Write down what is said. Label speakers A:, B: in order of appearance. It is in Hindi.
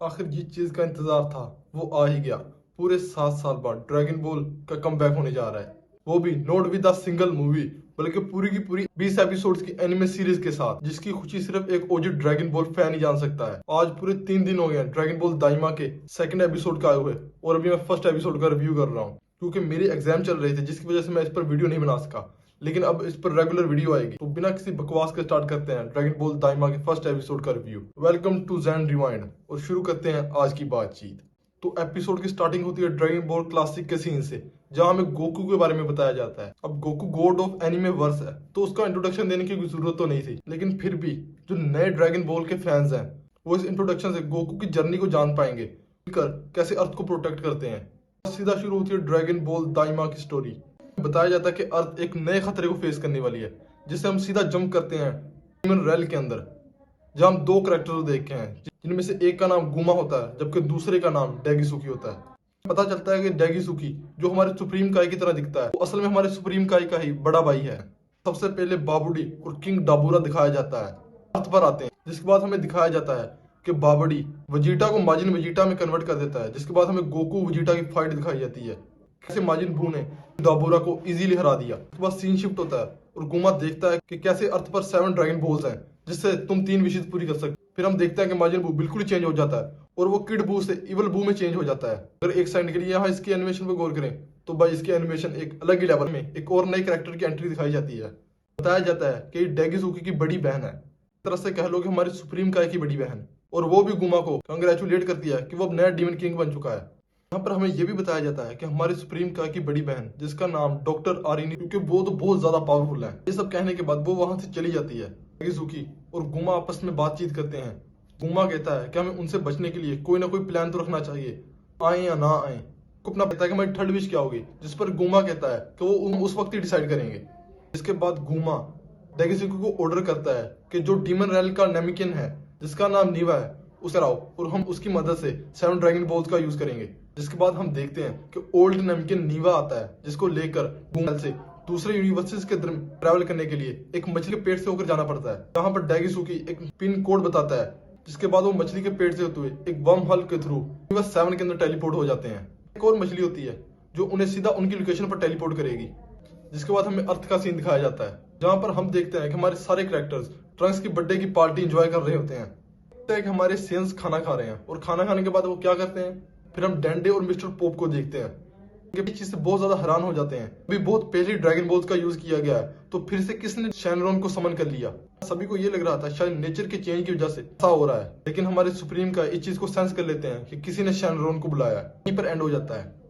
A: आखिर जिस चीज का इंतजार था वो आ ही गया। पूरे 7 साल बाद ड्रैगन बॉल का कमबैक होने जा रहा है, वो भी not with a single movie, बल्कि पूरी की पूरी 20 एपिसोड्स की एनिमे सीरीज के साथ, जिसकी खुशी सिर्फ एक ओजी ड्रैगन बॉल फैन ही जान सकता है। आज पूरे 3 दिन हो गए हैं ड्रैगन बॉल दाइमा के सेकंड एपिसोड का आए हुए, और अभी मैं फर्स्ट एपिसोड का रिव्यू कर रहा हूँ क्योंकि मेरी एग्जाम चल रही थी, जिसकी वजह से मैं इस पर वीडियो नहीं बना सका। लेकिन अब इस पर रेगुलर वीडियो आएगी, तो बिना किसी बकवास के स्टार्ट करते हैं ड्रैगन बॉल दाइमा के फर्स्ट एपिसोड का review. Welcome to Jain rewind, और शुरू करते हैं आज की बातचीत। तो एपिसोड की स्टार्टिंग होती है ड्रैगन बॉल क्लासिक के सीन से, जहां हमें गोकू के बारे में बताया जाता है। अब Goku god of anime verse है, तो उसका इंट्रोडक्शन देने की कोई जरूरत तो नहीं थी, लेकिन फिर भी जो नए ड्रैगन बॉल के फैंस हैं वो इस इंट्रोडक्शन से गोकू की जर्नी को जान पाएंगे, मिलकर कैसे अर्थ को प्रोटेक्ट करते हैं। सीधा शुरू होती है ड्रैगन बॉल दाइमा की स्टोरी। बताया जाता है कि अर्थ एक नए खतरे को फेस करने वाली है, जिससे हम सीधा जंप करते हैं ह्यूमन रेल के अंदर, जहां हम दो करेक्टर देखे हैं, जिनमें से एक का नाम गुमा होता है जबकि दूसरे का नाम डेगिसुकी होता है। पता चलता है कि डेगिसुकी जो हमारे सुप्रीम काई की तरह दिखता है, वो असल में हमारे सुप्रीम काई का ही बड़ा भाई है। सबसे पहले बाबुडी और किंग डाबूरा दिखाया जाता है, अर्थ पर आते हैं, जिसके बाद हमें दिखाया जाता है कि बाबुडी वजीटा को माजिन वजीटा में कन्वर्ट कर देता है, जिसके बाद हमें गोकू वजीटा की फाइट दिखाई जाती है, कैसे माजिन बू ने डाबूरा को इजीली हरा दिया। उसके बाद सीन शिफ्ट होता है और गुमा देखता है कि कैसे अर्थ पर 7 ड्रैगन बॉल्स हैं, जिससे तुम 3 विशेष पूरी कर सकते। फिर हम देखते हैं कि माजिन बू बिल्कुल ही चेंज हो जाता है और वो किड बू से इवल बू में चेंज हो जाता है। अगर एक सेकंड के लिए यहाँ इसकी एनिमेशन पर गौर करें तो भाई इसकी एनिमेशन एक अलग ही लेवल में, एक और नए कैरेक्टर की एंट्री दिखाई जाती है। बताया जाता है कि डेगिसुकी की बड़ी बहन है, एक तरह से कह लो कि हमारी सुप्रीम काय की बड़ी बहन, और वो भी गुमा को कंग्रेचुलेट करती है कि वो अब नया डीमन किंग बन चुका है। यहाँ पर हमें यह भी बताया जाता है कि हमारी सुप्रीम काय की बड़ी बहन, जिसका नाम डॉक्टर आरिनी, क्योंकि वो तो बहुत ज्यादा पावरफुल है। ये सब कहने के बाद वो वहां से चली जाती है। डेगिसुकी और गुमा आपस में बातचीत करते हैं। गुमा कहता है कि हमें उनसे बचने के लिए कोई ना कोई प्लान तो रखना चाहिए, आए या ना आए। को अपना पता है कि हमारी थर्ड विश क्या होगी, जिस पर गुमा कहता है कि वो उस वक्त ही डिसाइड करेंगे। इसके बाद गुमा डेगिसुकी को ऑर्डर करता है कि जो डीमन रैल का नेमिकिन है, जिसका नाम नीवा है, उसे लाओ और हम उसकी मदद से 7 ड्रैगन बॉल्स का यूज करेंगे। जिसके बाद हम देखते हैं कि ओल्ड नेमिकिन नीवा आता है, जिसको लेकर गुमा से दूसरे यूनिवर्सेस के ट्रैवल करने के लिए एक मछली के पेट से होकर जाना पड़ता है, जहां पर डेगिसुकी एक पिन कोड बताता है, जिसके बाद वो मछली के पेट से होते हुए एक वर्म हल के थ्रू यूनिवर्स 7 के अंदर टेलीपोर्ट हो जाते हैं। एक और मछली होती है जो उन्हें सीधा उनकी लोकेशन पर टेलीपोर्ट करेगी। जिसके बाद हमें अर्थ का सीन दिखाया जाता है, जहां पर हम देखते हैं कि हमारे सारे कैरेक्टर्स ट्रंक्स की बर्थडे की पार्टी एंजॉय कर रहे होते हैं। देखते हैं कि हमारे सेंस खाना खा रहे हैं, और खाना खाने के बाद वो क्या करते हैं, फिर हम डेंडे और मिस्टर पोप को देखते हैं। इनके चीज से बहुत ज्यादा हैरान हो जाते हैं। अभी बहुत पहले ड्रैगन बॉल्स का यूज किया गया है, तो फिर से किसने शैनरॉन को समन कर लिया। सभी को ये लग रहा था शायद नेचर के चेंज की वजह से ऐसा हो रहा है, लेकिन हमारे सुप्रीम का इस चीज को सेंस कर लेते हैं कि किसी ने शैनरॉन को बुलाया है। यहीं पर एंड हो जाता है।